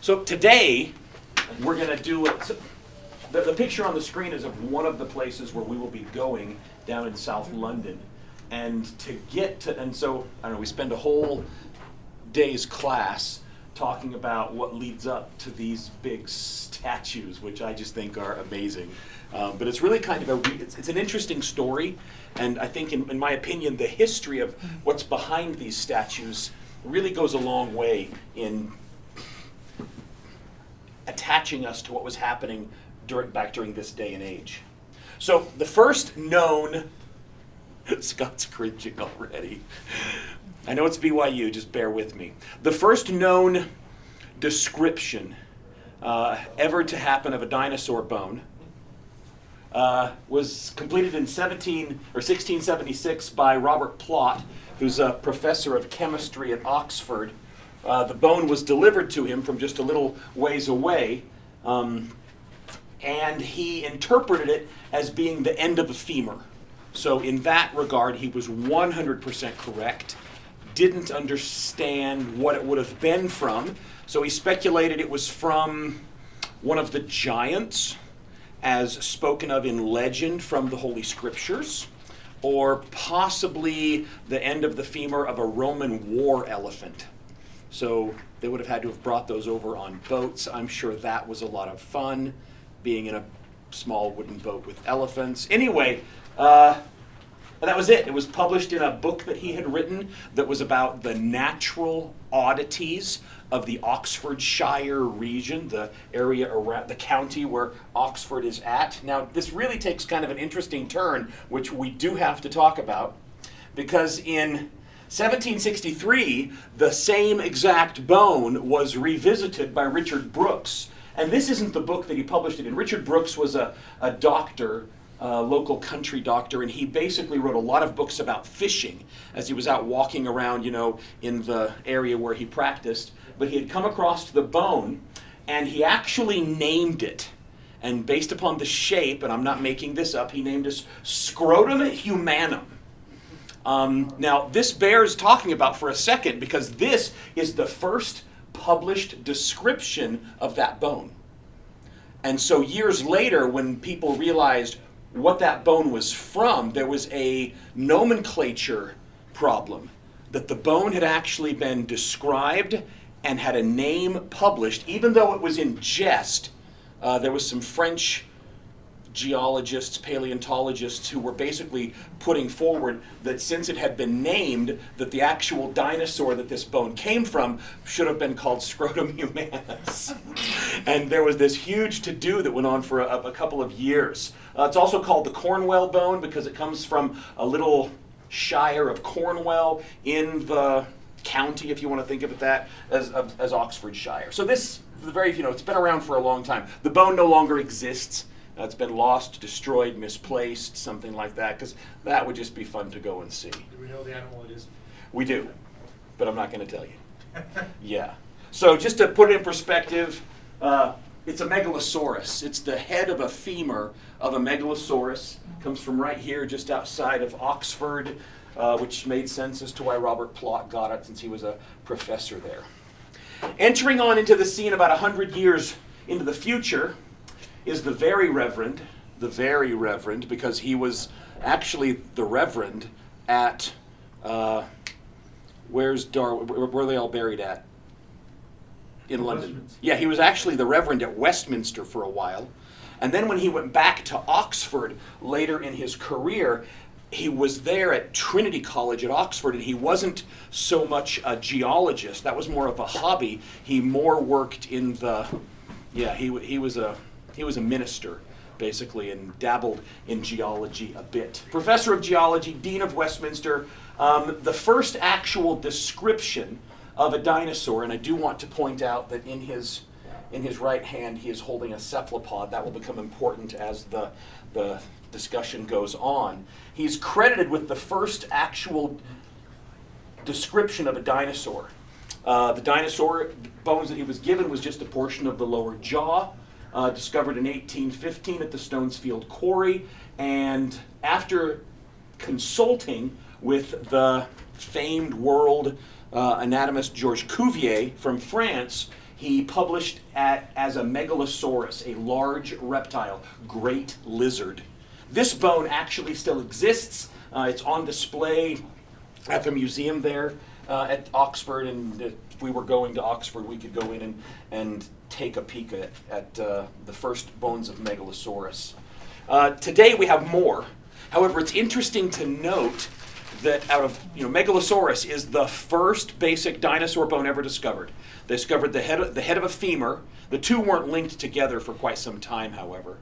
So today, we're going to do it. So the picture on the screen is of one of the places where we will be going down in South London. And so, I don't know, we spend a whole day's class talking about what leads up to these big statues, which I just think are amazing. But it's really kind of it's an interesting story, and I think, in my opinion, the history of what's behind these statues really goes a long way in attaching us to what was happening back during this day and age. So the first known, Scott's cringing already. I know it's BYU, just bear with me. The first known description ever to happen of a dinosaur bone was completed in 1676 by Robert Plot, who's a professor of chemistry at Oxford. The bone was delivered to him from just a little ways away, and he interpreted it as being the end of a femur. So in that regard, he was 100% correct. Didn't understand what it would have been from, so he speculated it was from one of the giants, as spoken of in legend from the Holy Scriptures, or possibly the end of the femur of a Roman war elephant. So they would have had to have brought those over on boats. I'm sure that was a lot of fun, being in a small wooden boat with elephants. Anyway, that was it. It was published in a book that he had written that was about the natural oddities of the Oxfordshire region, the area around the county where Oxford is at. Now, this really takes kind of an interesting turn, which we do have to talk about, because in 1763, the same exact bone was revisited by Richard Brooks. And this isn't the book that he published it in. Richard Brooks was a doctor, local country doctor, and he basically wrote a lot of books about fishing as he was out walking around, in the area where he practiced. But he had come across the bone, and he actually named it. And based upon the shape, and I'm not making this up, he named it Scrotum humanum. Now, this bears talking about for a second, because this is the first published description of that bone. And so years later, when people realized what that bone was from, there was a nomenclature problem, that the bone had actually been described and had a name published, even though it was in jest. There was some French geologists, paleontologists, who were basically putting forward that since it had been named, that the actual dinosaur that this bone came from should have been called Scrotum humanus. And there was this huge to-do that went on for a couple of years. It's also called the Cornwall bone because it comes from a little shire of Cornwall in the county, if you want to think of it that, as Oxfordshire. So this, it's been around for a long time. The bone no longer exists. It's been lost, destroyed, misplaced, something like that, because that would just be fun to go and see. Do we know the animal it is? We do, but I'm not going to tell you. Yeah. So just to put it in perspective, it's a megalosaurus. It's the head of a femur of a megalosaurus. Comes from right here, just outside of Oxford, which made sense as to why Robert Plot got it, since he was a professor there. Entering on into the scene about 100 years into the future is the very reverend, because he was actually the reverend at, where are they all buried at? In London. Yeah, he was actually the reverend at Westminster for a while. And then when he went back to Oxford later in his career, he was there at Trinity College at Oxford, and he wasn't so much a geologist. That was more of a hobby. He more worked in the, he was a minister, basically, and dabbled in geology a bit. Professor of geology, Dean of Westminster, the first actual description of a dinosaur, and I do want to point out that in his right hand he is holding a cephalopod. That will become important as the discussion goes on. He's credited with the first actual description of a dinosaur. The dinosaur bones that he was given was just a portion of the lower jaw, discovered in 1815 at the Stonesfield Quarry, and after consulting with the famed world anatomist Georges Cuvier from France, He published as a Megalosaurus, a large reptile, great lizard. This bone actually still exists. It's on display at the museum there at Oxford, and if we were going to Oxford, we could go in and take a peek at the first bones of Megalosaurus. Today we have more. However, it's interesting to note that Megalosaurus is the first basic dinosaur bone ever discovered. They discovered the head of a femur. The two weren't linked together for quite some time, however.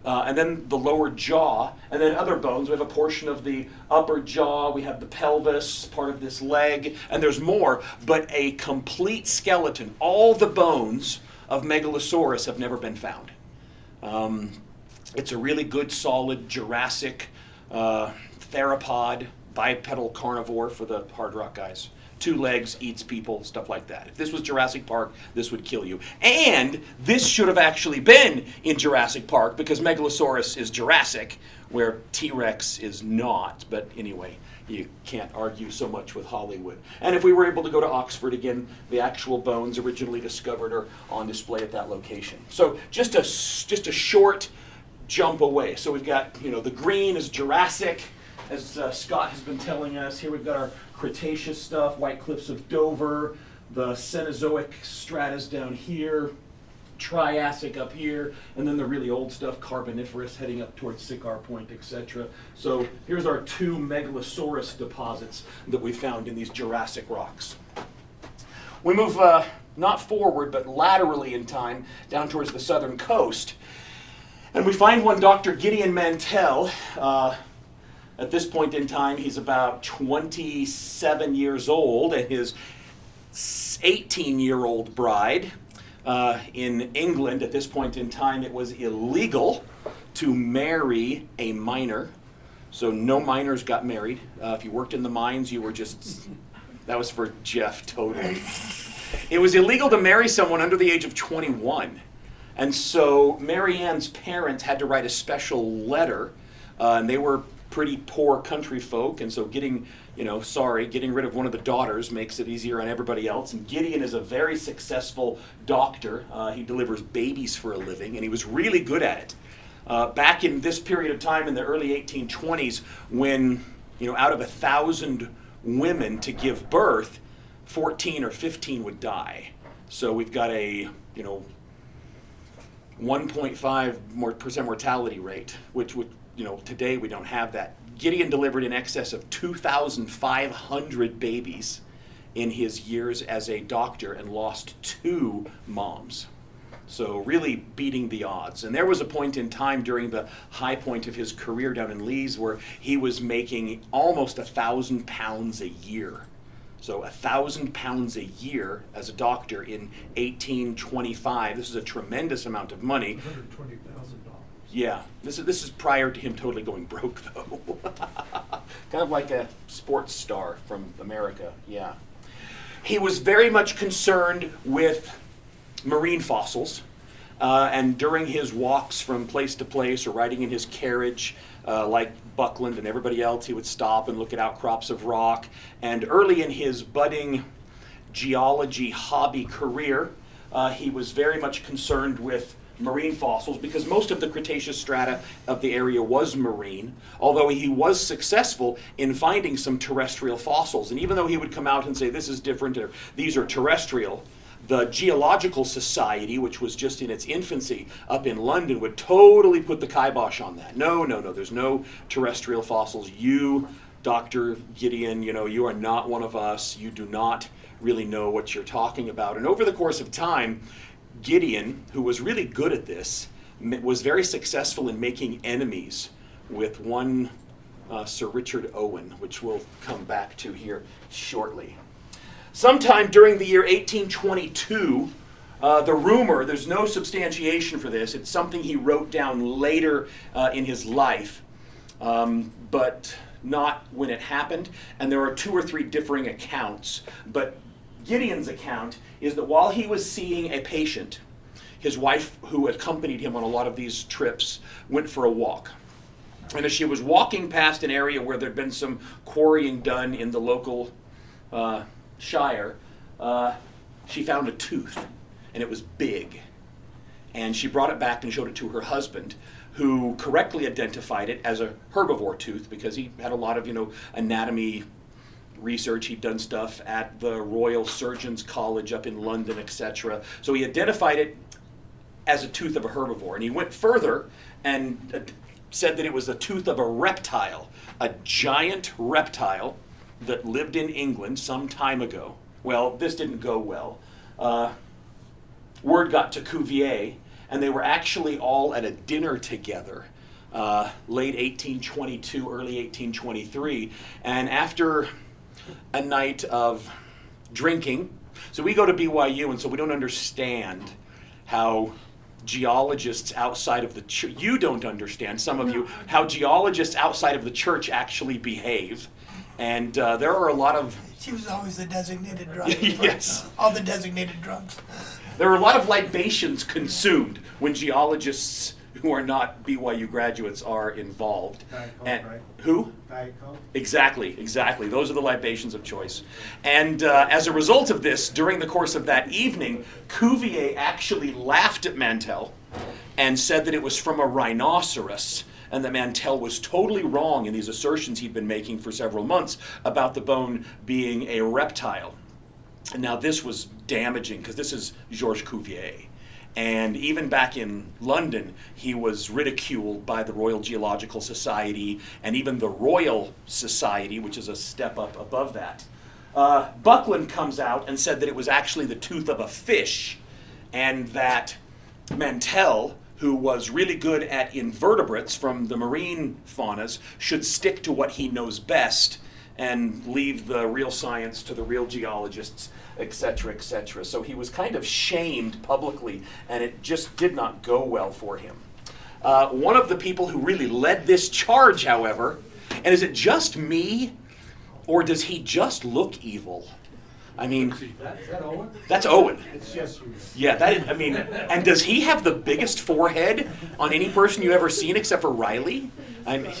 And then the lower jaw, and then other bones. We have a portion of the upper jaw, we have the pelvis, part of this leg, and there's more, but a complete skeleton. All the bones of Megalosaurus have never been found. It's a really good, solid Jurassic theropod, bipedal carnivore for the hard rock guys. 2 legs, eats people, stuff like that. If this was Jurassic Park, this would kill you. And this should have actually been in Jurassic Park because Megalosaurus is Jurassic, where T-Rex is not. But anyway, you can't argue so much with Hollywood. And if we were able to go to Oxford again, the actual bones originally discovered are on display at that location. So just a short jump away. So we've got, the green is Jurassic, as Scott has been telling us. Here we've got our Cretaceous stuff, White Cliffs of Dover, the Cenozoic stratas down here, Triassic up here, and then the really old stuff, Carboniferous, heading up towards Sycar Point, etc. So here's our 2 Megalosaurus deposits that we found in these Jurassic rocks. We move not forward, but laterally in time, down towards the southern coast, and we find one Dr. Gideon Mantell. At this point in time, he's about 27 years old, and his 18-year-old bride in England. At this point in time, it was illegal to marry a minor, so no minors got married. If you worked in the mines, you were that was for Jeff, totally. It was illegal to marry someone under the age of 21, and so Mary Ann's parents had to write a special letter, and they were pretty poor country folk, and so getting rid of one of the daughters makes it easier on everybody else. And Gideon is a very successful doctor. He delivers babies for a living, and he was really good at it. Back in this period of time in the early 1820s, when out of 1,000 women to give birth, 14 or 15 would die. So we've got a 1.5% mortality rate, which would today we don't have that. Gideon delivered in excess of 2,500 babies in his years as a doctor and lost 2 moms. So really beating the odds. And there was a point in time during the high point of his career down in Leeds where he was making almost £1,000 a year. So 1,000 pounds a year as a doctor in 1825. This is a tremendous amount of money. $120,000. Yeah, this is prior to him totally going broke, though. Kind of like a sports star from America, yeah. He was very much concerned with marine fossils, and during his walks from place to place or riding in his carriage, like Buckland and everybody else, he would stop and look at outcrops of rock. And early in his budding geology hobby career, he was very much concerned with marine fossils because most of the Cretaceous strata of the area was marine, although he was successful in finding some terrestrial fossils. And even though he would come out and say this is different or these are terrestrial, the Geological Society, which was just in its infancy up in London, would totally put the kibosh on that. No, there's no terrestrial fossils. You, Dr. Gideon, you are not one of us. You do not really know what you're talking about. And over the course of time, Gideon, who was really good at this, was very successful in making enemies with one Sir Richard Owen, which we'll come back to here shortly. Sometime during the year 1822, the rumor, there's no substantiation for this, it's something he wrote down later in his life, but not when it happened, and there are 2 or 3 differing accounts, but Gideon's account is that while he was seeing a patient, his wife, who accompanied him on a lot of these trips, went for a walk. And as she was walking past an area where there'd been some quarrying done in the local shire, she found a tooth. and it was big. And she brought it back and showed it to her husband, who correctly identified it as a herbivore tooth because he had a lot of, anatomy research. He'd done stuff at the Royal Surgeons College up in London, etc. So he identified it as a tooth of a herbivore. And he went further and said that it was the tooth of a reptile, a giant reptile that lived in England some time ago. Well, this didn't go well. Word got to Cuvier, and they were actually all at a dinner together, late 1822, early 1823. And after a night of drinking, so we go to BYU, and so we don't understand how geologists outside of the church, you don't understand, some of you, how geologists outside of the church actually behave. And there are a lot of... She was always the designated drunk. Yes. All the designated drunks. There are a lot of libations consumed when geologists who are not BYU graduates are involved. Diet Coke, And right? who? Diet Coke. Exactly. Those are the libations of choice. And as a result of this, during the course of that evening, Cuvier actually laughed at Mantell and said that it was from a rhinoceros, and that Mantell was totally wrong in these assertions he'd been making for several months about the bone being a reptile. And now this was damaging because this is Georges Cuvier. And even back in London, he was ridiculed by the Royal Geological Society and even the Royal Society, which is a step up above that. Buckland comes out and said that it was actually the tooth of a fish, and that Mantell, who was really good at invertebrates from the marine faunas, should stick to what he knows best and leave the real science to the real geologists, etc., etc. So he was kind of shamed publicly, and it just did not go well for him. One of the people who really led this charge, however, and is it just me, or does he just look evil? I mean, Is that Owen? that's Owen. It's just you. Yeah, and does he have the biggest forehead on any person you've ever seen except for Riley? I mean,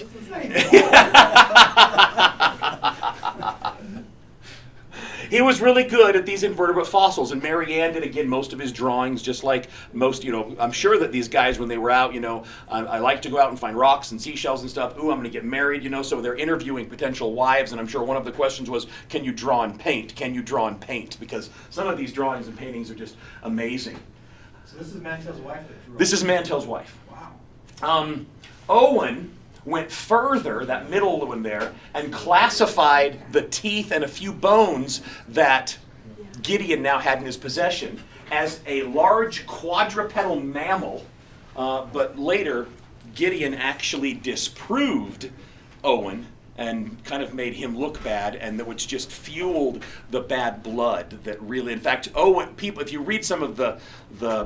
he was really good at these invertebrate fossils, and Marianne did, again, most of his drawings, just like most, I'm sure that these guys, when they were out, I like to go out and find rocks and seashells and stuff. Ooh, I'm going to get married, so they're interviewing potential wives, and I'm sure one of the questions was, can you draw and paint? Can you draw and paint? Because some of these drawings and paintings are just amazing. So this is Mantell's wife that drew. This is Mantell's wife. Wow. Owen went further, that middle one there, and classified the teeth and a few bones that Gideon now had in his possession as a large quadrupedal mammal, but later Gideon actually disproved Owen and kind of made him look bad, and which just fueled the bad blood that really, in fact, Owen, people, if you read some of the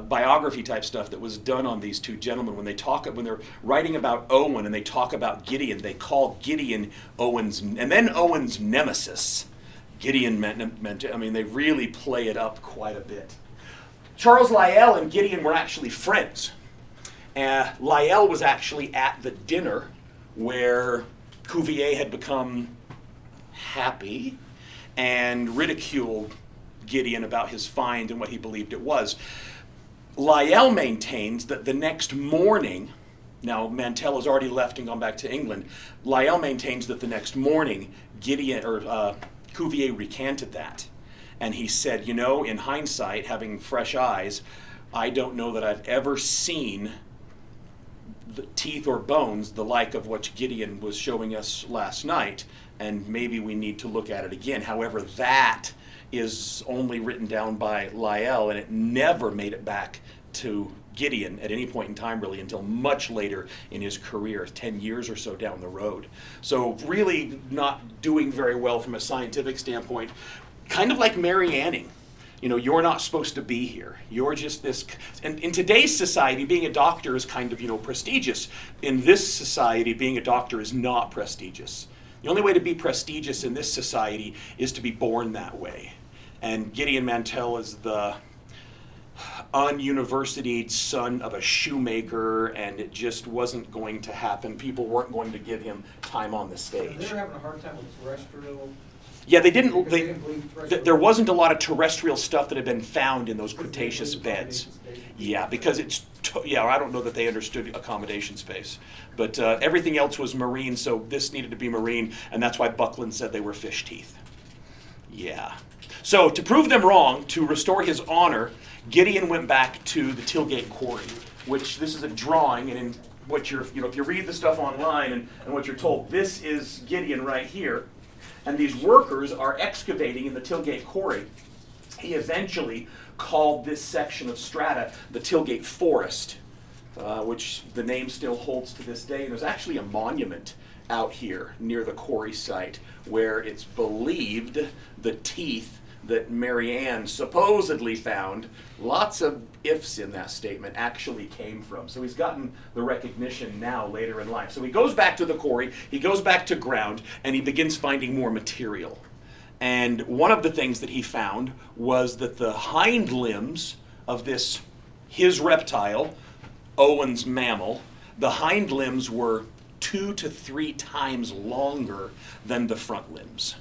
biography type stuff that was done on these two gentlemen, when they're writing about Owen and they talk about Gideon, they call Gideon Owen's, and then Owen's nemesis. Gideon meant they really play it up quite a bit. Charles Lyell and Gideon were actually friends. Lyell was actually at the dinner where Cuvier had become happy and ridiculed Gideon about his find and what he believed it was. Lyell maintains that the next morning, now Mantell has already left and gone back to England, Lyell maintains that the next morning Cuvier recanted that. And he said, in hindsight, having fresh eyes, I don't know that I've ever seen the teeth or bones the like of what Gideon was showing us last night, and maybe we need to look at it again. However, that is only written down by Lyell, and it never made it back to Gideon at any point in time, really, until much later in his career, 10 years or so down the road. So really not doing very well from a scientific standpoint, kind of like Mary Anning. You're not supposed to be here. You're just this. And in today's society, being a doctor is kind of, prestigious. In this society, being a doctor is not prestigious. The only way to be prestigious in this society is to be born that way. And Gideon Mantell is the ununiversitied son of a shoemaker, and it just wasn't going to happen. People weren't going to give him time on the stage. They're having a hard time with terrestrial Yeah, they didn't. Because they didn't believe There wasn't a lot of terrestrial stuff that had been found in those Cretaceous beds. Yeah, because yeah, I don't know that they understood accommodation space, but everything else was marine, so this needed to be marine, and that's why Buckland said they were fish teeth. Yeah. So to prove them wrong, to restore his honor, Gideon went back to the Tilgate Quarry, which this is a drawing, and in what you're, if you read the stuff online and what you're told, this is Gideon right here. And these workers are excavating in the Tilgate Quarry. He eventually called this section of strata the Tilgate Forest, which the name still holds to this day. And there's actually a monument out here near the quarry site where it's believed the teeth that Marianne supposedly found, lots of ifs in that statement, actually came from. So he's gotten the recognition now later in life. So he goes back to the quarry, he goes back to ground, and he begins finding more material. And one of the things that he found was that the hind limbs of his reptile, Owen's mammal, the hind limbs were 2 to 3 times longer than the front limbs,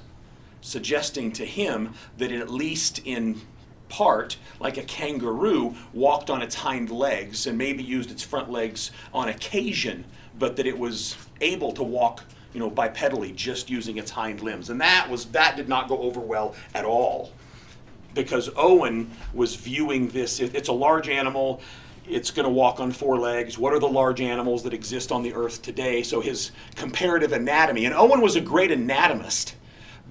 suggesting to him that it, at least in part, like a kangaroo, walked on its hind legs and maybe used its front legs on occasion, but that it was able to walk, bipedally, just using its hind limbs. And that did not go over well at all, because Owen was viewing this, it's a large animal, it's going to walk on 4 legs. What are the large animals that exist on the earth today? So his comparative anatomy, and Owen was a great anatomist,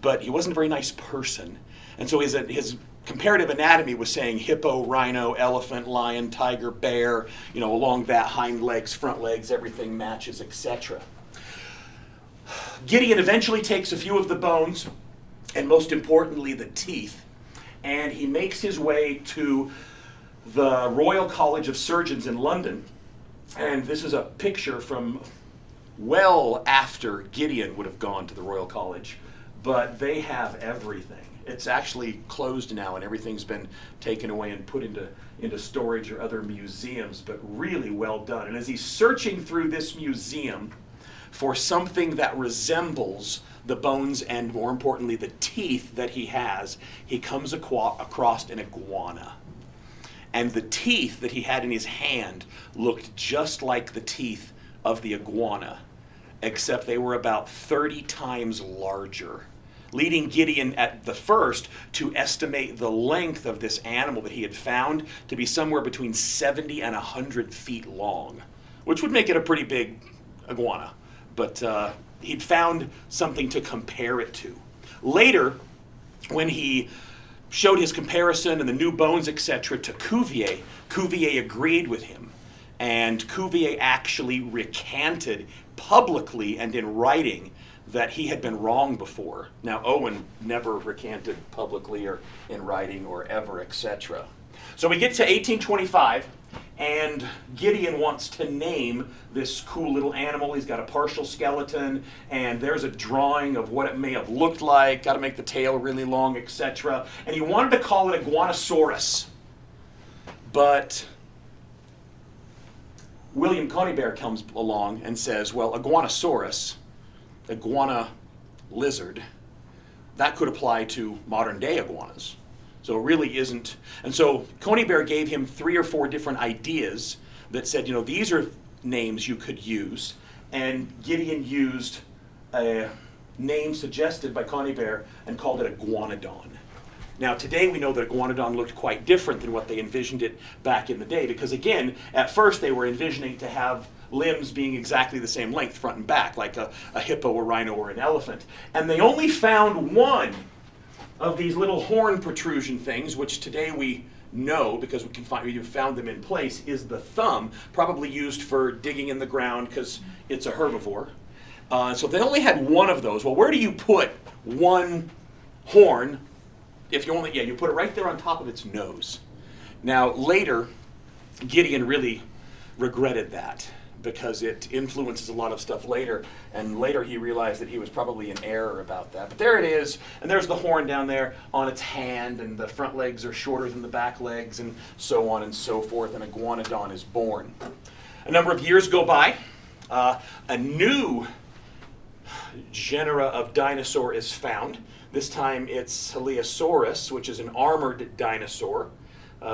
but he wasn't a very nice person. And so his comparative anatomy was saying hippo, rhino, elephant, lion, tiger, bear, along that, hind legs, front legs, everything matches, etc. Gideon eventually takes a few of the bones, and most importantly the teeth, and he makes his way to the Royal College of Surgeons in London. And this is a picture from well after Gideon would have gone to the Royal College. But they have everything. It's actually closed now, and everything's been taken away and put into storage or other museums, but really well done. And as he's searching through this museum for something that resembles the bones and, more importantly, the teeth that he has, he comes across an iguana. And the teeth that he had in his hand looked just like the teeth of the iguana, except they were about 30 times larger, leading Gideon at the first to estimate the length of this animal that he had found to be somewhere between 70 and 100 feet long, which would make it a pretty big iguana. But he'd found something to compare it to. Later, when he showed his comparison and the new bones, etc., to Cuvier, Cuvier agreed with him. And Cuvier actually recanted publicly and in writing that he had been wrong before. Now, Owen never recanted publicly or in writing or ever, etc. So we get to 1825, and Gideon wants to name this cool little animal. He's got a partial skeleton, and there's a drawing of what it may have looked like. Got to make the tail really long, etc. And he wanted to call it Iguanosaurus. But William Conybeare comes along and says, well, Iguanosaurus, iguana lizard, that could apply to modern day iguanas. So it really isn't. And so Conybeare gave him 3 or 4 different ideas that said, these are names you could use. And Gideon used a name suggested by Conybeare and called it Iguanodon. Now today we know that Iguanodon looked quite different than what they envisioned it back in the day, because again, at first they were envisioning to have limbs being exactly the same length, front and back, like a hippo, a rhino, or an elephant. And they only found one of these little horn protrusion things, which today we know, because we've found them in place, is the thumb, probably used for digging in the ground because it's a herbivore. So they only had one of those. Well, where do you put one horn? If you you put it right there on top of its nose. Now later, Gideon really regretted that, because it influences a lot of stuff later, and later he realized that he was probably in error about that. But there it is, and there's the horn down there on its hand, and the front legs are shorter than the back legs, and so on and so forth, and Iguanodon is born. A number of years go by, a new genera of dinosaur is found. This time it's Heliasaurus, which is an armored dinosaur.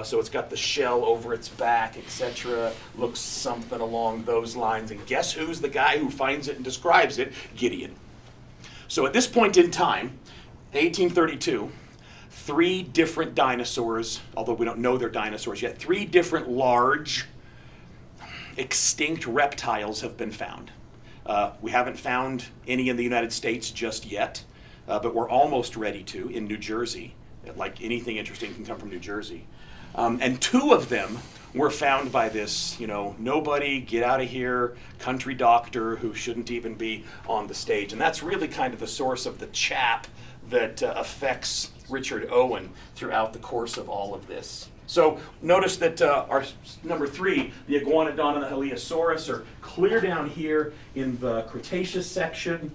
So it's got the shell over its back, etc. Looks something along those lines. And guess who's the guy who finds it and describes it? Gideon. So at this point in time, 1832, 3 different dinosaurs, although we don't know they're dinosaurs yet, 3 different large, extinct reptiles have been found. We haven't found any in the United States just yet, but we're almost ready to in New Jersey. Like anything interesting can come from New Jersey. And 2 of them were found by this, nobody, get out of here, country doctor who shouldn't even be on the stage. And that's really kind of the source of the chap that affects Richard Owen throughout the course of all of this. So notice that our number 3, the Iguanodon and the Heliasaurus, are clear down here in the Cretaceous section,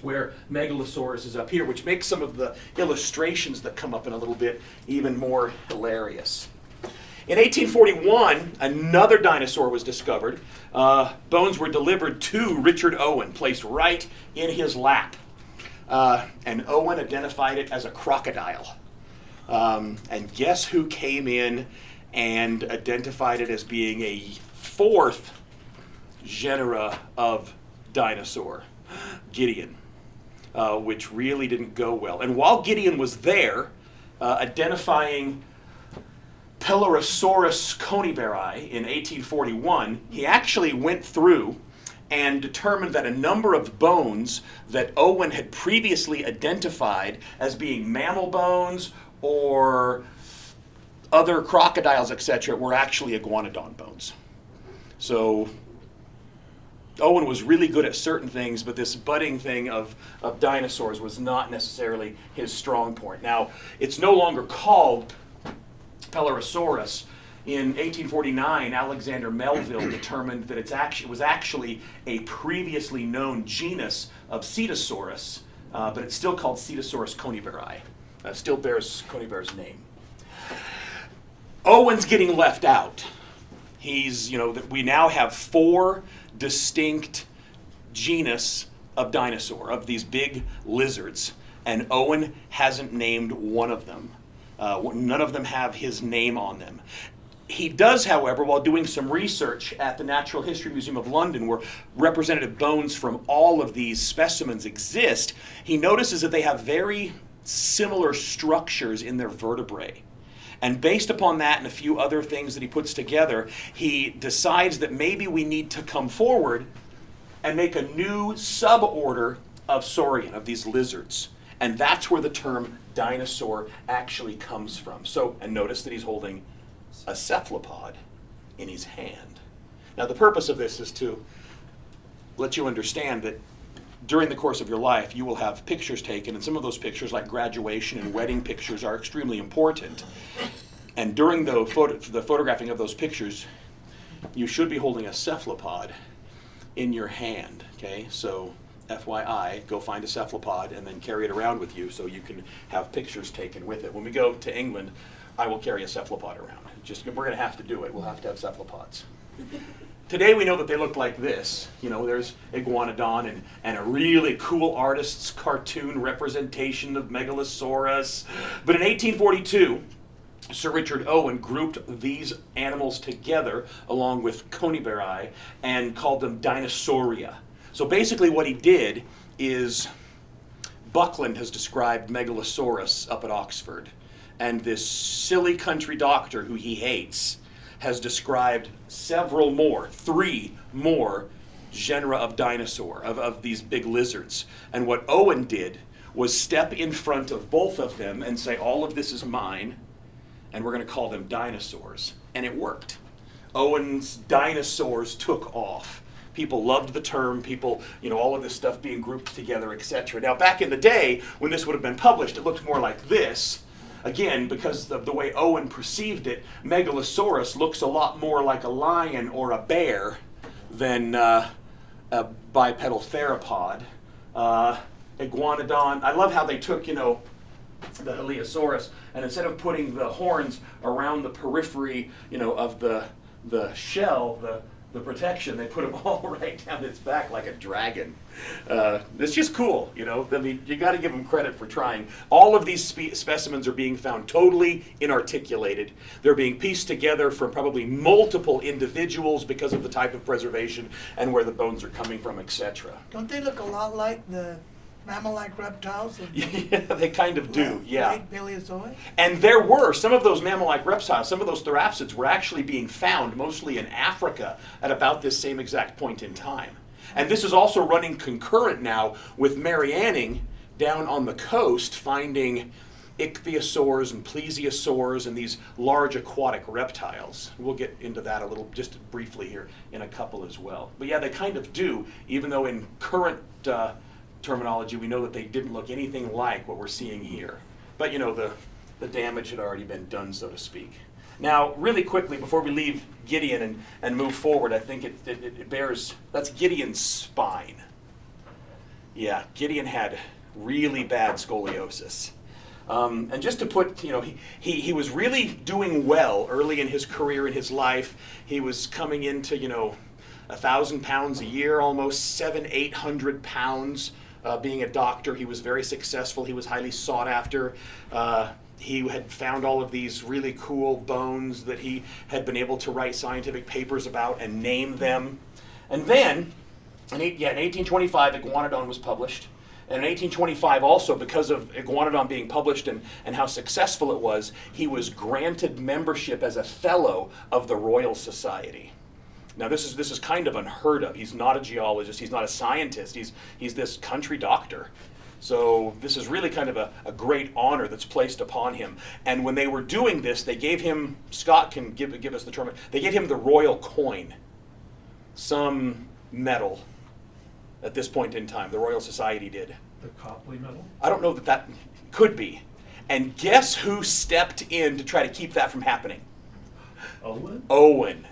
where Megalosaurus is up here, which makes some of the illustrations that come up in a little bit even more hilarious. In 1841, another dinosaur was discovered. Bones were delivered to Richard Owen, placed right in his lap. And Owen identified it as a crocodile. And guess who came in and identified it as being a 4th genera of dinosaur? Gideon. Which really didn't go well. And while Gideon was there, identifying Pelorosaurus coneybaryi in 1841, he actually went through and determined that a number of bones that Owen had previously identified as being mammal bones or other crocodiles, etc., were actually iguanodon bones. So Owen was really good at certain things, but this budding thing of dinosaurs was not necessarily his strong point. Now, it's no longer called Pelorosaurus. In 1849, Alexander Melville determined that it was actually a previously known genus of Cetosaurus, but it's still called Cetosaurus coneybaryi. Still bears Coneybar's name. Owen's getting left out. We now have 4 distinct genus of dinosaur, of these big lizards, and Owen hasn't named one of them. None of them have his name on them. He does, however, while doing some research at the Natural History Museum of London, where representative bones from all of these specimens exist, he notices that they have very similar structures in their vertebrae. And based upon that and a few other things that he puts together, he decides that maybe we need to come forward and make a new suborder of saurian, of these lizards. And that's where the term dinosaur actually comes from. So, and notice that he's holding a cephalopod in his hand. Now, the purpose of this is to let you understand that during the course of your life, you will have pictures taken, and some of those pictures, like graduation and wedding pictures, are extremely important. And during the photographing of those pictures, you should be holding a cephalopod in your hand, okay? So, FYI, go find a cephalopod and then carry it around with you so you can have pictures taken with it. When we go to England, I will carry a cephalopod around. We're going to have to do it. We'll have to have cephalopods. Today we know that they look like this. There's Iguanodon and a really cool artist's cartoon representation of Megalosaurus. But in 1842, Sir Richard Owen grouped these animals together along with Coneybaryi and called them Dinosauria. So basically what he did is, Buckland has described Megalosaurus up at Oxford, and this silly country doctor who he hates has described 3 more genera of dinosaur, of these big lizards. And what Owen did was step in front of both of them and say, all of this is mine, and we're going to call them dinosaurs. And it worked. Owen's dinosaurs took off. People loved the term, all of this stuff being grouped together, etc. Now, back in the day, when this would have been published, it looked more like this. Again, because of the way Owen perceived it, Megalosaurus looks a lot more like a lion or a bear than a bipedal theropod. Iguanodon, I love how they took, the Heliasaurus, and instead of putting the horns around the periphery, of the shell, the protection, they put them all right down its back like a dragon. It's just cool, you know. I mean, you got to give them credit for trying. All of these specimens are being found totally inarticulated. They're being pieced together from probably multiple individuals because of the type of preservation and where the bones are coming from, etc. Don't they look a lot like the mammal-like reptiles of Yeah, they kind of do, yeah. late Paleozoic? And there were some of those mammal-like reptiles, some of those therapsids were actually being found mostly in Africa at about this same exact point in time. And this is also running concurrent now with Mary Anning down on the coast finding ichthyosaurs and plesiosaurs and these large aquatic reptiles. We'll get into that a little just briefly here in a couple as well. But yeah, they kind of do, even though in current terminology we know that they didn't look anything like what we're seeing here. But you know, the damage had already been done, so to speak. Now, really quickly, before we leave Gideon and move forward, I think it bears, that's Gideon's spine. Yeah, Gideon had really bad scoliosis. And just to put, you know, he was really doing well early in his career, in his life. He was coming into, you know, 1,000 pounds a year, almost 800 pounds. Being a doctor, he was very successful. He was highly sought after. He had found all of these really cool bones that he had been able to write scientific papers about and name them. And then, in 1825, Iguanodon was published. And in 1825 also, because of Iguanodon being published and how successful it was, he was granted membership as a fellow of the Royal Society. Now this is kind of unheard of. He's not a geologist, he's not a scientist, he's this country doctor. So this is really kind of a great honor that's placed upon him. And when they were doing this, they gave him, Scott can give us the term, they gave him the royal coin, some medal at this point in time. The Royal Society did. The Copley medal? I don't know that could be. And guess who stepped in to try to keep that from happening? Owen? Owen.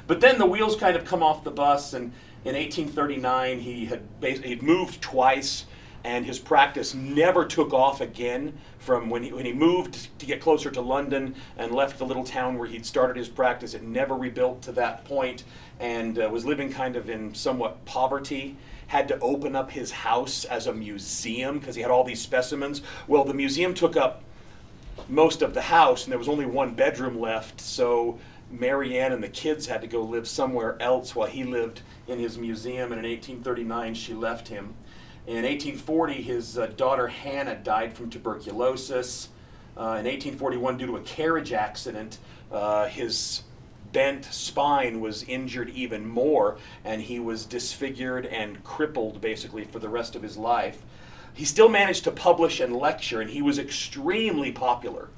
But then the wheels kind of come off the bus, and in 1839 he'd moved twice, and his practice never took off again from when he moved to get closer to London and left the little town where he'd started his practice. It never rebuilt to that point, and was living kind of in somewhat poverty. Had to open up his house as a museum because he had all these specimens. Well, the museum took up most of the house, and there was only one bedroom left, so Mary Ann and the kids had to go live somewhere else while he lived in his museum, and in 1839 she left him. In 1840, his daughter Hannah died from tuberculosis. In 1841, due to a carriage accident, his bent spine was injured even more, and he was disfigured and crippled basically for the rest of his life. He still managed to publish and lecture, and he was extremely popular.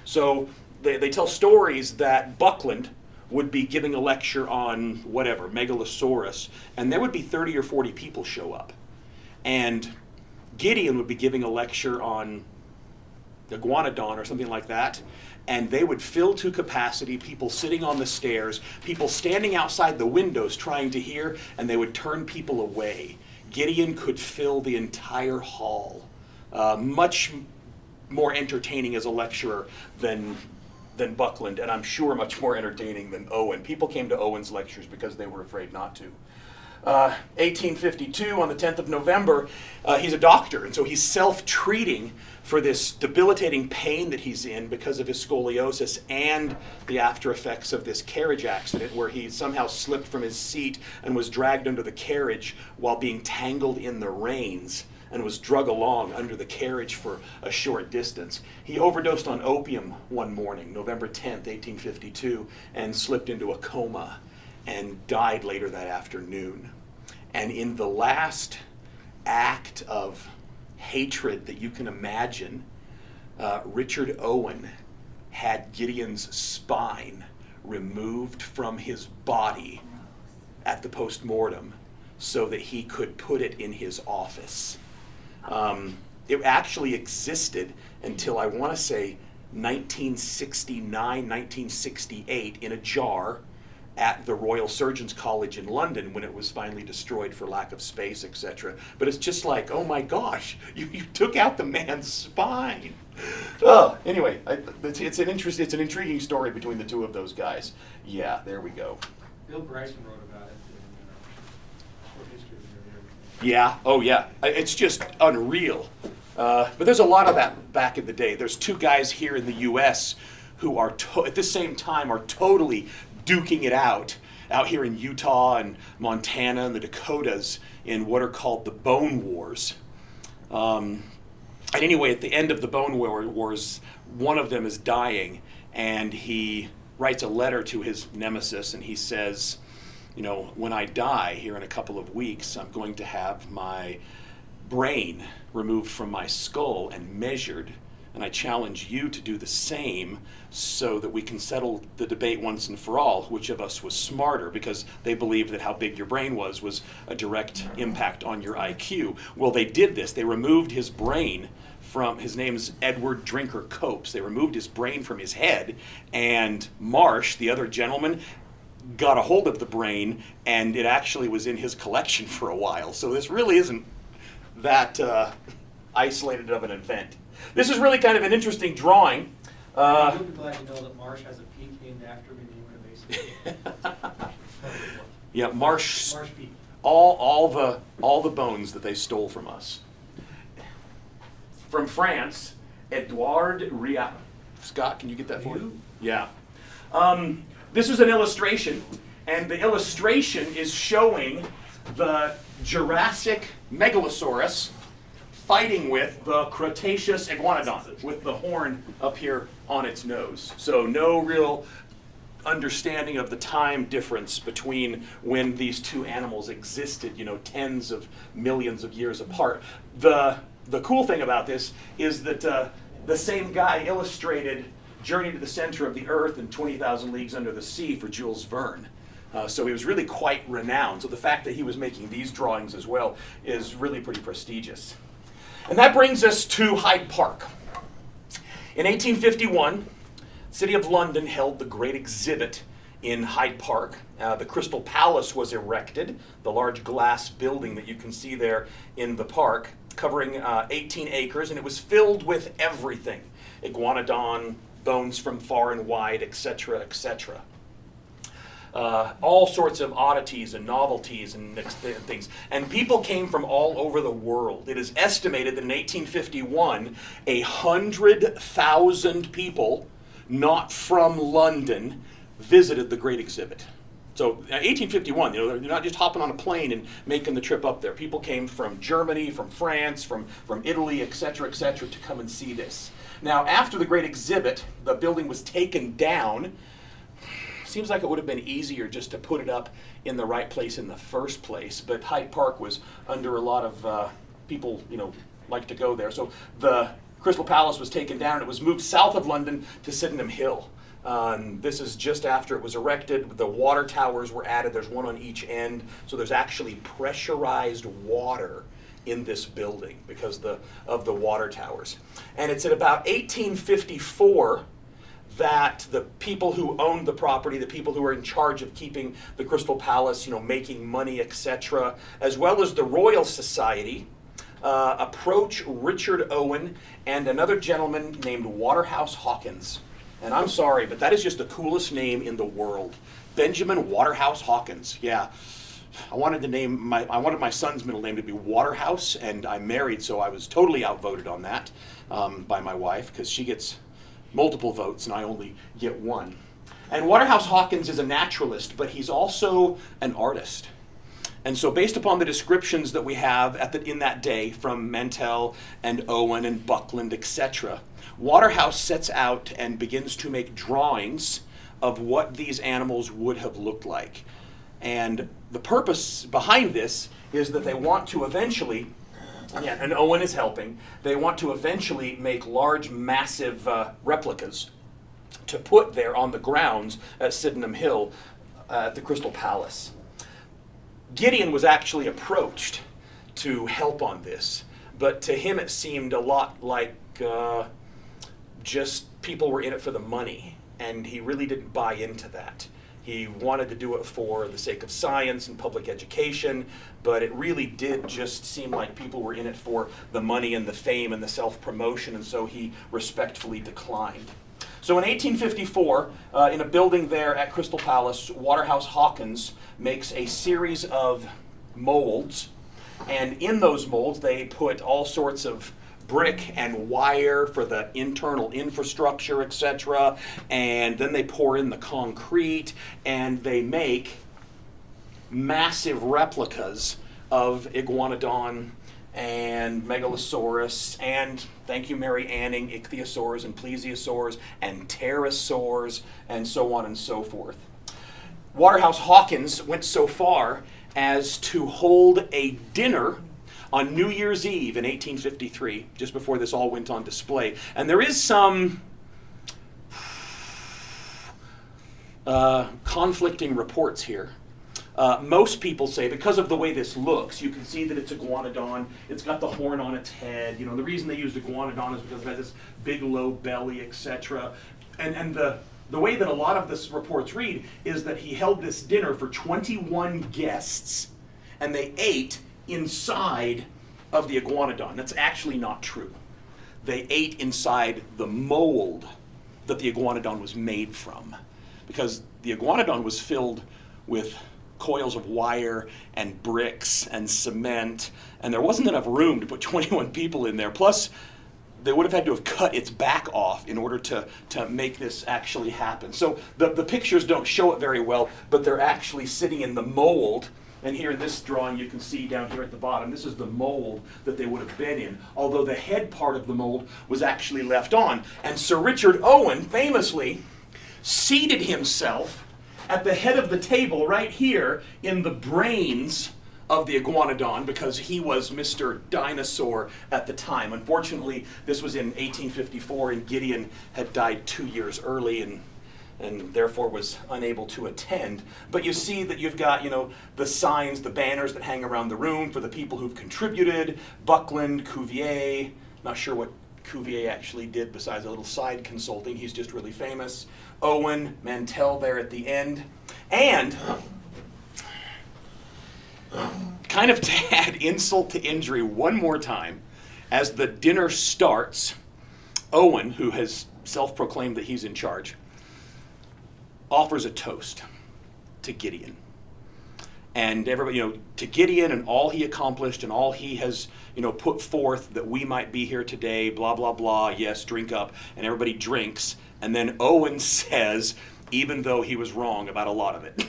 So they tell stories that Buckland would be giving a lecture on whatever, Megalosaurus, and there would be 30 or 40 people show up. And Gideon would be giving a lecture on Iguanodon or something like that, and they would fill to capacity, people sitting on the stairs, people standing outside the windows trying to hear, and they would turn people away. Gideon could fill the entire hall. Much more entertaining as a lecturer than Buckland, and I'm sure much more entertaining than Owen. People came to Owen's lectures because they were afraid not to. 1852, on the 10th of November, he's a doctor, and so he's self-treating for this debilitating pain that he's in because of his scoliosis and the after effects of this carriage accident where he somehow slipped from his seat and was dragged under the carriage while being tangled in the reins and was drug along under the carriage for a short distance. He overdosed on opium one morning, November 10th, 1852, and slipped into a coma and died later that afternoon. And in the last act of hatred that you can imagine, Richard Owen had Gideon's spine removed from his body at the post-mortem so that he could put it in his office. It actually existed until, I want to say, 1969, 1968 in a jar, at the Royal Surgeons College in London when it was finally destroyed for lack of space, etc. But it's just like, oh my gosh, you took out the man's spine. Oh, anyway, it's an intriguing story between the two of those guys. Yeah, there we go. Bill Bryson wrote about it in Short History of Nearly Everything. Yeah, oh yeah, it's just unreal. But there's a lot of that back in the day. There's two guys here in the U.S. who are, at the same time, are totally duking it out here in Utah and Montana and the Dakotas in what are called the Bone Wars. And anyway, at the end of the Bone Wars, one of them is dying, and he writes a letter to his nemesis, and he says, you know, when I die here in a couple of weeks, I'm going to have my brain removed from my skull and measured, and I challenge you to do the same so that we can settle the debate once and for all, which of us was smarter, because they believed that how big your brain was a direct impact on your IQ. Well, they did this. They removed his brain from, his name's Edward Drinker Copes. They removed his brain from his head, and Marsh, the other gentleman, got a hold of the brain, and it actually was in his collection for a while. So this really isn't that isolated of an event. This is really kind of an interesting drawing. You'll be glad to know that Marsh has a peak named after him in Uinta Basin. Yeah, Marsh. Marsh Peak. All the bones that they stole from us. From France, Edouard Ria. Scott, can you get that for me? Yeah. This is an illustration, and the illustration is showing the Jurassic Megalosaurus fighting with the Cretaceous Iguanodon, with the horn up here on its nose. So no real understanding of the time difference between when these two animals existed, you know, tens of millions of years apart. The cool thing about this is that the same guy illustrated Journey to the Center of the Earth and 20,000 Leagues Under the Sea for Jules Verne. So he was really quite renowned. So the fact that he was making these drawings as well is really pretty prestigious. And that brings us to Hyde Park. In 1851, the City of London held the Great Exhibit in Hyde Park. The Crystal Palace was erected, the large glass building that you can see there in the park, covering 18 acres, and it was filled with everything. Iguanodon, bones from far and wide, etc., etc. All sorts of oddities and novelties and things. And people came from all over the world. It is estimated that in 1851, 100,000 people not from London visited the Great Exhibit. So 1851, you know, they're not just hopping on a plane and making the trip up there. People came from Germany, from France, from Italy, etc., to come and see this. Now, after the Great Exhibit, the building was taken down. Seems like it would have been easier just to put it up in the right place in the first place, but Hyde Park was under a lot of people, you know, like to go there. So the Crystal Palace was taken down. It was moved south of London to Sydenham Hill. This is just after it was erected. The water towers were added. There's one on each end, so there's actually pressurized water in this building because of the water towers. And it's at about 1854 that the people who owned the property, the people who were in charge of keeping the Crystal Palace, you know, making money, etc., as well as the Royal Society, approach Richard Owen and another gentleman named Waterhouse Hawkins. And I'm sorry, but that is just the coolest name in the world. Benjamin Waterhouse Hawkins. Yeah. I wanted my son's middle name to be Waterhouse, and I'm married, so I was totally outvoted on that by my wife, because she gets multiple votes and I only get one. And Waterhouse Hawkins is a naturalist, but he's also an artist. And so based upon the descriptions that we have in that day from Mantell and Owen and Buckland, etc., Waterhouse sets out and begins to make drawings of what these animals would have looked like. And the purpose behind this is that they want to eventually, and Owen is helping, they want to eventually make large, massive replicas to put there on the grounds at Sydenham Hill at the Crystal Palace. Gideon was actually approached to help on this, but to him it seemed a lot like just people were in it for the money, and he really didn't buy into that. He wanted to do it for the sake of science and public education, but it really did just seem like people were in it for the money and the fame and the self-promotion, and so he respectfully declined. So in 1854, in a building there at Crystal Palace, Waterhouse Hawkins makes a series of molds, and in those molds they put all sorts of brick and wire for the internal infrastructure, etc. And then they pour in the concrete, and they make massive replicas of Iguanodon and Megalosaurus, and thank you, Mary Anning, Ichthyosaurs and Plesiosaurs and Pterosaurs, and so on and so forth. Waterhouse Hawkins went so far as to hold a dinner on New Year's Eve in 1853, just before this all went on display. And there is some conflicting reports here. Most people say, because of the way this looks, you can see that it's Iguanodon. It's got the horn on its head. You know, the reason they used Iguanodon is because it has this big low belly, etc. And the way that a lot of this reports read is that he held this dinner for 21 guests, and they ate inside of the Iguanodon. That's actually not true. They ate inside the mold that the Iguanodon was made from, because the Iguanodon was filled with coils of wire and bricks and cement, and there wasn't enough room to put 21 people in there. Plus, they would have had to have cut its back off in order to make this actually happen. So the pictures don't show it very well, but they're actually sitting in the mold. And here in this drawing, you can see down here at the bottom, this is the mold that they would have been in, although the head part of the mold was actually left on. And Sir Richard Owen famously seated himself at the head of the table right here in the brains of the Iguanodon, because he was Mr. Dinosaur at the time. Unfortunately, this was in 1854, and Gideon had died 2 years early, and therefore was unable to attend. But you see that you've got, you know, the signs, the banners that hang around the room for the people who've contributed. Buckland, Cuvier, not sure what Cuvier actually did besides a little side consulting. He's just really famous. Owen, Mantell there at the end. And kind of to add insult to injury one more time, as the dinner starts, Owen, who has self-proclaimed that he's in charge, offers a toast to Gideon. And everybody, you know, to Gideon and all he accomplished and all he has, you know, put forth that we might be here today, blah, blah, blah, yes, drink up. And everybody drinks. And then Owen says, even though he was wrong about a lot of it.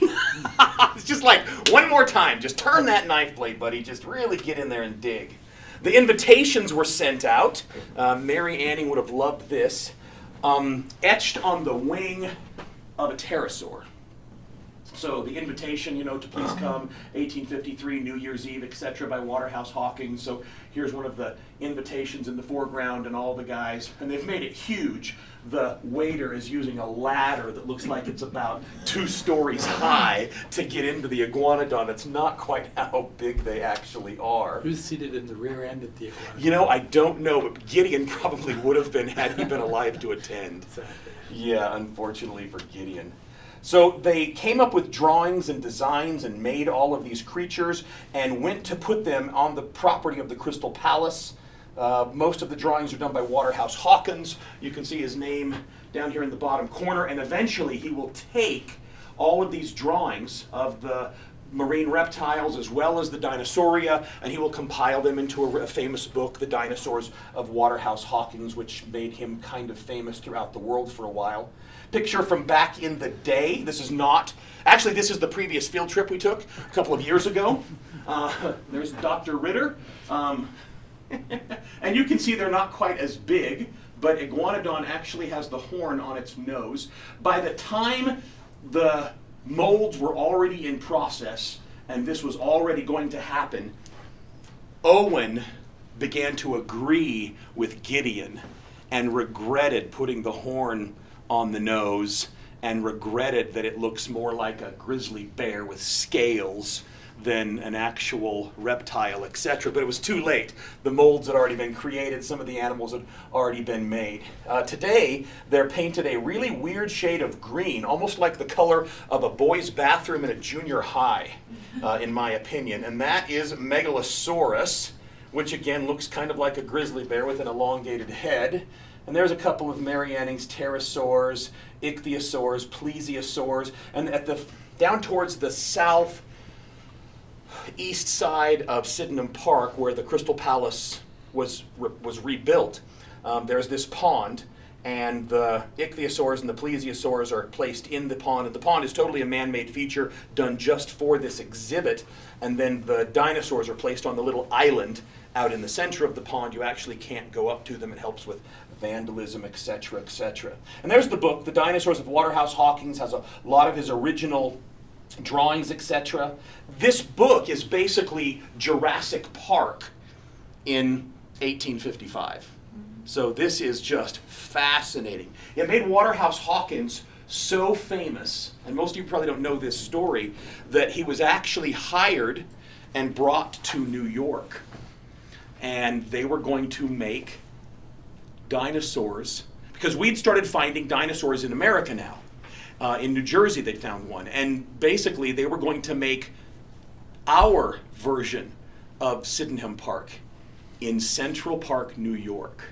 It's just like, one more time, just turn that knife blade, buddy. Just really get in there and dig. The invitations were sent out. Mary Anning would have loved this. Etched on the wing of a pterosaur. So the invitation, you know, to please come, 1853, New Year's Eve, etc., by Waterhouse Hawkins. So here's one of the invitations in the foreground and all the guys. And they've made it huge. The waiter is using a ladder that looks like it's about 2 stories high to get into the Iguanodon. It's not quite how big they actually are. Who's seated in the rear end of the Iguanodon? You know, I don't know, but Gideon probably would have been had he been alive to attend. Exactly. Yeah, unfortunately for Gideon. So they came up with drawings and designs and made all of these creatures and went to put them on the property of the Crystal Palace. Most of the drawings are done by Waterhouse Hawkins. You can see his name down here in the bottom corner, and eventually he will take all of these drawings of the marine reptiles as well as the Dinosauria, and he will compile them into a famous book, The Dinosaurs of Waterhouse Hawkins, which made him kind of famous throughout the world for a while. Picture from back in the day. This is not, actually this is the previous field trip we took a couple of years ago. There's Dr. Ritter. And you can see they're not quite as big, but Iguanodon actually has the horn on its nose. By the time the molds were already in process, and this was already going to happen, Owen began to agree with Gideon and regretted putting the horn on the nose and regretted that it looks more like a grizzly bear with scales than an actual reptile, etc. But it was too late. The molds had already been created. Some of the animals had already been made. Today, they're painted a really weird shade of green, almost like the color of a boy's bathroom in a junior high, in my opinion. And that is Megalosaurus, which again looks kind of like a grizzly bear with an elongated head. And there's a couple of Mary Anning's pterosaurs, ichthyosaurs, plesiosaurs, and down towards the south east side of Sydenham Park, where the Crystal Palace was rebuilt, there's this pond, and the ichthyosaurs and the plesiosaurs are placed in the pond, and the pond is totally a man-made feature done just for this exhibit, and then the dinosaurs are placed on the little island out in the center of the pond. You actually can't go up to them. It helps with vandalism, etc., etc. And there's the book, The Dinosaurs of Waterhouse Hawkins, has a lot of his original drawings, etc. This book is basically Jurassic Park in 1855. So this is just fascinating. It made Waterhouse Hawkins so famous, and most of you probably don't know this story, that he was actually hired and brought to New York. And they were going to make dinosaurs, because we'd started finding dinosaurs in America now. In New Jersey, they'd found one. And basically, they were going to make our version of Sydenham Park in Central Park, New York.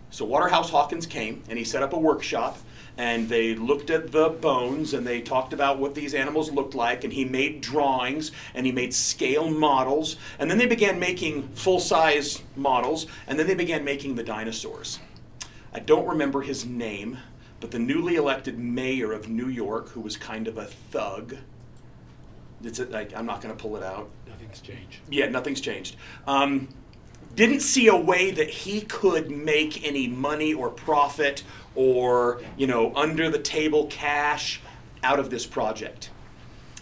So Waterhouse Hawkins came, and he set up a workshop, and they looked at the bones, and they talked about what these animals looked like, and he made drawings, and he made scale models, and then they began making full-size models, and then they began making the dinosaurs. I don't remember his name, but the newly elected mayor of New York, who was kind of a thug, I'm not going to pull it out. Nothing's changed. Yeah, nothing's changed. Didn't see a way that he could make any money or profit or, under the table cash out of this project.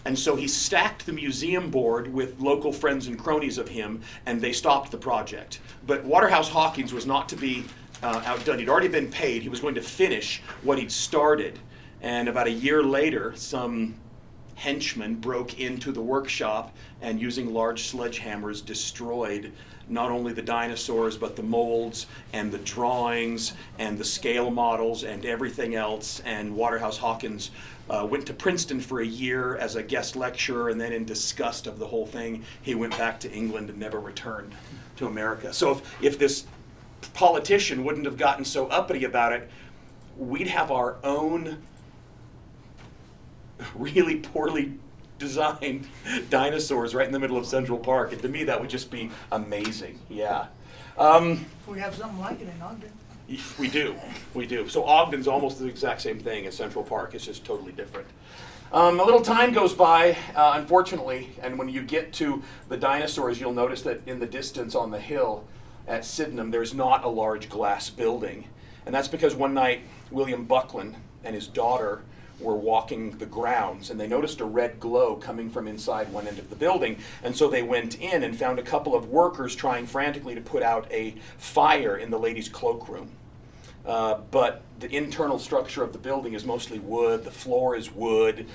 And so he stacked the museum board with local friends and cronies of him, and they stopped the project. But Waterhouse Hawkins was not to be outdone. He'd already been paid. He was going to finish what he'd started. And about a year later, some henchmen broke into the workshop and, using large sledgehammers, destroyed not only the dinosaurs, but the molds and the drawings and the scale models and everything else. And Waterhouse Hawkins went to Princeton for a year as a guest lecturer, and then in disgust of the whole thing, he went back to England and never returned to America. So if this politician wouldn't have gotten so uppity about it, we'd have our own really poorly designed dinosaurs right in the middle of Central Park. And to me, that would just be amazing. Yeah. We have something like it in Ogden. We do. So Ogden's almost the exact same thing as Central Park. It's just totally different. A little time goes by, unfortunately, and when you get to the dinosaurs, you'll notice that in the distance on the hill at Sydenham, there's not a large glass building. And that's because one night, William Buckland and his daughter were walking the grounds, and they noticed a red glow coming from inside one end of the building, and so they went in and found a couple of workers trying frantically to put out a fire in the ladies' cloakroom. But the internal structure of the building is mostly wood, the floor is wood,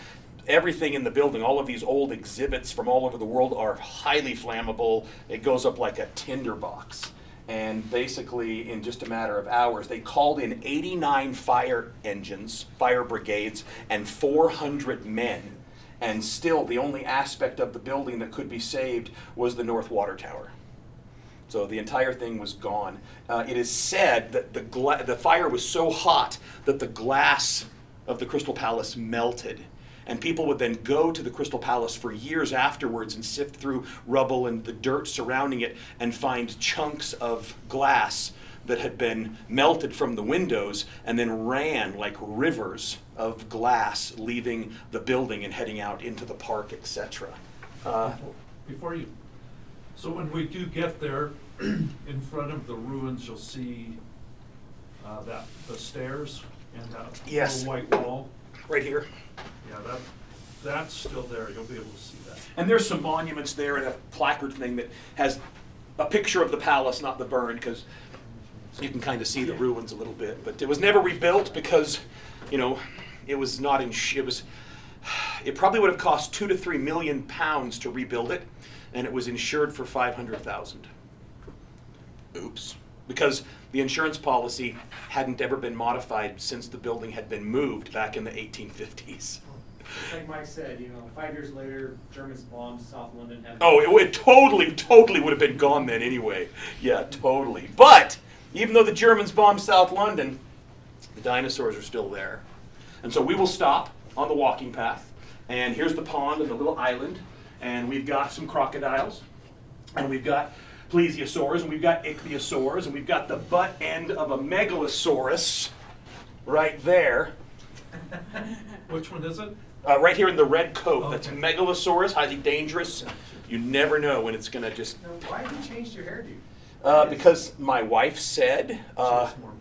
everything in the building, all of these old exhibits from all over the world are highly flammable. It goes up like a tinderbox. And basically, in just a matter of hours, they called in 89 fire engines, fire brigades, and 400 men. And still, the only aspect of the building that could be saved was the North Water Tower. So the entire thing was gone. It is said that the fire was so hot that the glass of the Crystal Palace melted. And people would then go to the Crystal Palace for years afterwards and sift through rubble and the dirt surrounding it and find chunks of glass that had been melted from the windows and then ran like rivers of glass, leaving the building and heading out into the park, etc. Before you, so when we do get there, in front of the ruins, you'll see the stairs and that Yes. little white wall. Right here. Yeah, that's still there. You'll be able to see that. And there's some monuments there and a placard thing that has a picture of the palace, not the burn, because you can kind of see the ruins a little bit. But it was never rebuilt because, it was not in. It probably would have cost 2 to 3 million pounds to rebuild it, and it was insured for 500,000. Oops. Because the insurance policy hadn't ever been modified since the building had been moved back in the 1850s. Like Mike said, 5 years later, Germans bombed South London. Oh, it totally would have been gone then anyway. Yeah, totally. But even though the Germans bombed South London, the dinosaurs are still there. And so we will stop on the walking path. And here's the pond and the little island. And we've got some crocodiles. And we've got plesiosaurs, and we've got ichthyosaurs, and we've got the butt end of a megalosaurus right there. Which one is it? Right here in the red coat. That's Okay. Megalosaurus, highly dangerous. You never know when it's going to just... Now, why have you changed your hairdo? Because my wife said, Just more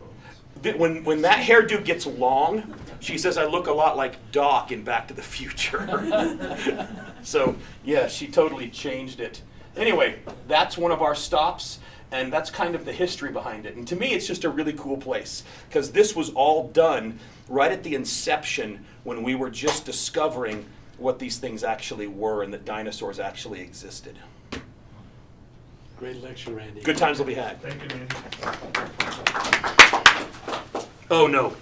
bones. when that hairdo gets long, she says I look a lot like Doc in Back to the Future. So, yeah, she totally changed it. Anyway, that's one of our stops, and that's kind of the history behind it. And to me, it's just a really cool place, because this was all done right at the inception when we were just discovering what these things actually were and that dinosaurs actually existed. Great lecture, Randy. Good times will be had. Thank you, Randy. Oh, no.